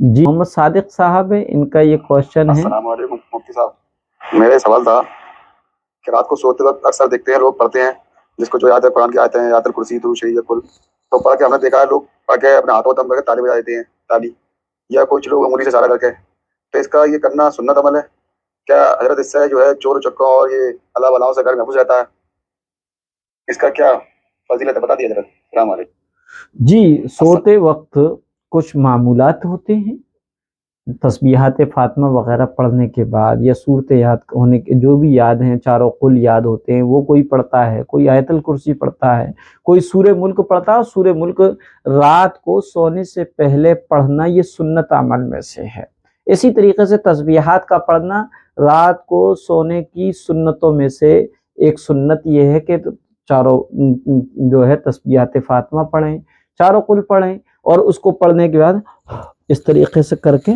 جی محمد صادق صاحب ہے، ان کا یہ کوشچن ہے۔ السلام علیکم مفتی صاحب، میرا سوال تھا کہ رات کو سوتے وقت اکثر دیکھتے ہیں لوگ پڑھتے ہیں جس کو جو یاد ہے قرآن کی آیتیں ہیں، آیت الکرسی، درود شریف، کل تو پڑھ کے ہم نے دیکھا ہے لوگ پڑھ کے اپنے ہاتھوں دم کر کے تالی بجا دیتے ہیں، تالی، یا کچھ لوگ انگلی سے اشارہ کر کے، تو اس کا یہ کرنا سنت عمل ہے کیا حضرت؟ اس سے جو ہے چور چکوں اور یہ اللہ بلاؤں سے گھر محفوظ رہتا ہے، اس کا کیا فضیلت ہے بتا دیے حضرت؟ السلام علیکم جی سوتے وقت کچھ معمولات ہوتے ہیں، تسبیحات فاطمہ وغیرہ پڑھنے کے بعد یا صورت یاد ہونے کے جو بھی یاد ہیں، چاروں قل یاد ہوتے ہیں، وہ کوئی پڑھتا ہے، کوئی آیت الکرسی پڑھتا ہے، کوئی سورہ ملک پڑھتا ہے۔ سورہ ملک رات کو سونے سے پہلے پڑھنا یہ سنت عمل میں سے ہے۔ اسی طریقے سے تسبیحات کا پڑھنا رات کو سونے کی سنتوں میں سے ایک سنت یہ ہے کہ چاروں جو ہے تسبیحات فاطمہ پڑھیں، چاروں قل پڑھیں، اور اس کو پڑھنے کے بعد اس طریقے سے کر کے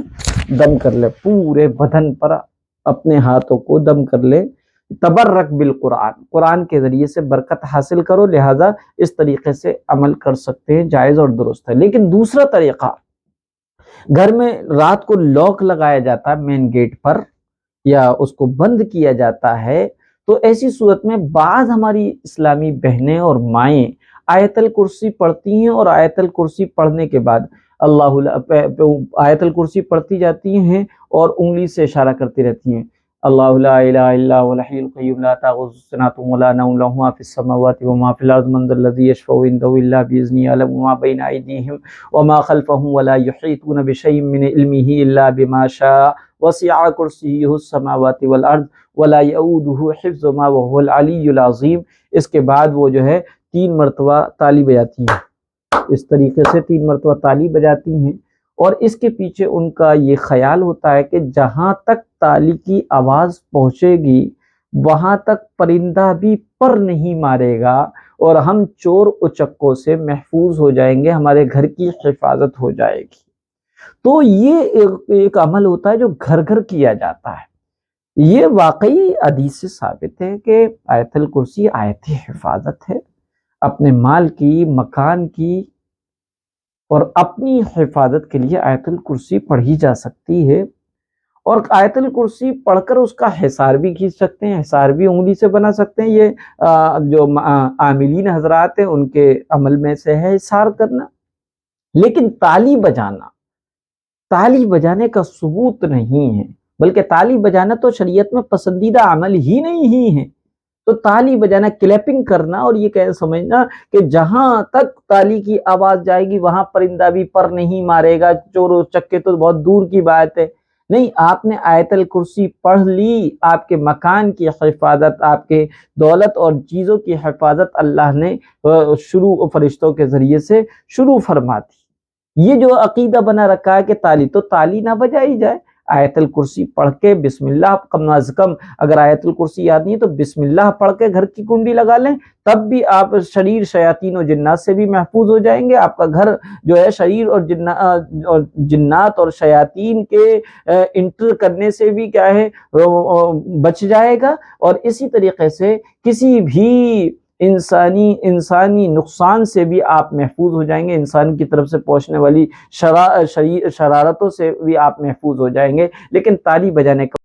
دم کر لے، پورے بدن پر اپنے ہاتھوں کو دم کر لے۔ تبرک بالقرآن، قرآن کے ذریعے سے برکت حاصل کرو، لہذا اس طریقے سے عمل کر سکتے ہیں، جائز اور درست ہے۔ لیکن دوسرا طریقہ، گھر میں رات کو لاک لگایا جاتا ہے مین گیٹ پر یا اس کو بند کیا جاتا ہے، تو ایسی صورت میں بعض ہماری اسلامی بہنیں اور مائیں آیت الکرسی پڑھتی ہیں، اور آیت الکرسی پڑھنے کے بعد آیت الکرسی پڑھتی جاتی ہیں اور انگلی سے اشارہ کرتی رہتی ہیں، اللہ لا الہ الا هو الحی القیوم لا تأخذہ سنۃ ولا نوم له ما فی السماوات وما فی الارض من ذا الذی یشفع عنده الا باذنہ یعلم ما بین ایدیہم وما خلفهم ولا یحیطون بشیء من علمہ الا بما شاء وسع کرسیہ السماوات والارض ولا یؤودہ حفظہما وهو العلی العظیم۔ اس کے بعد وہ جو ہے 3 مرتبہ تالی بجاتی ہیں، اس طریقے سے 3 مرتبہ تالی بجاتی ہیں، اور اس کے پیچھے ان کا یہ خیال ہوتا ہے کہ جہاں تک تالی کی آواز پہنچے گی وہاں تک پرندہ بھی پر نہیں مارے گا، اور ہم چور اچکوں سے محفوظ ہو جائیں گے، ہمارے گھر کی حفاظت ہو جائے گی۔ تو یہ ایک عمل ہوتا ہے جو گھر گھر کیا جاتا ہے۔ یہ واقعی حدیث سے ثابت ہے کہ آیت الکرسی آیت حفاظت ہے، اپنے مال کی، مکان کی اور اپنی حفاظت کے لیے آیت الکرسی پڑھی جا سکتی ہے، اور آیت الکرسی پڑھ کر اس کا حصار بھی کھینچ سکتے ہیں، حصار بھی انگلی سے بنا سکتے ہیں۔ یہ جو عاملین حضرات ہیں ان کے عمل میں سے ہے حصار کرنا۔ لیکن تالی بجانے کا ثبوت نہیں ہے، بلکہ تالی بجانا تو شریعت میں پسندیدہ عمل ہی نہیں ہے۔ تو تالی بجانا، کلیپنگ کرنا، اور یہ سمجھنا کہ جہاں تک تالی کی آواز جائے گی وہاں پرندہ بھی پر نہیں مارے گا، چور و چکے تو بہت دور کی بات ہے۔ نہیں، آپ نے آیت الکرسی پڑھ لی، آپ کے مکان کی حفاظت، آپ کے دولت اور چیزوں کی حفاظت اللہ نے فرشتوں کے ذریعے سے شروع فرما دی۔ یہ جو عقیدہ بنا رکھا ہے کہ تالی نہ بجائی جائے، آیت الکرسی پڑھ کے بسم اللہ، کم از کم اگر آیت الکرسی یاد نہیں ہے تو بسم اللہ پڑھ کے گھر کی کنڈی لگا لیں، تب بھی آپ شریر، شیاطین و جنات سے بھی محفوظ ہو جائیں گے۔ آپ کا گھر جو ہے شریر اور جنات اور شیاطین کے انٹر کرنے سے بھی کیا ہے بچ جائے گا، اور اسی طریقے سے کسی بھی انسانی نقصان سے بھی آپ محفوظ ہو جائیں گے، انسان کی طرف سے پہنچنے والی شرارتوں سے بھی آپ محفوظ ہو جائیں گے۔ لیکن تالی بجانے کا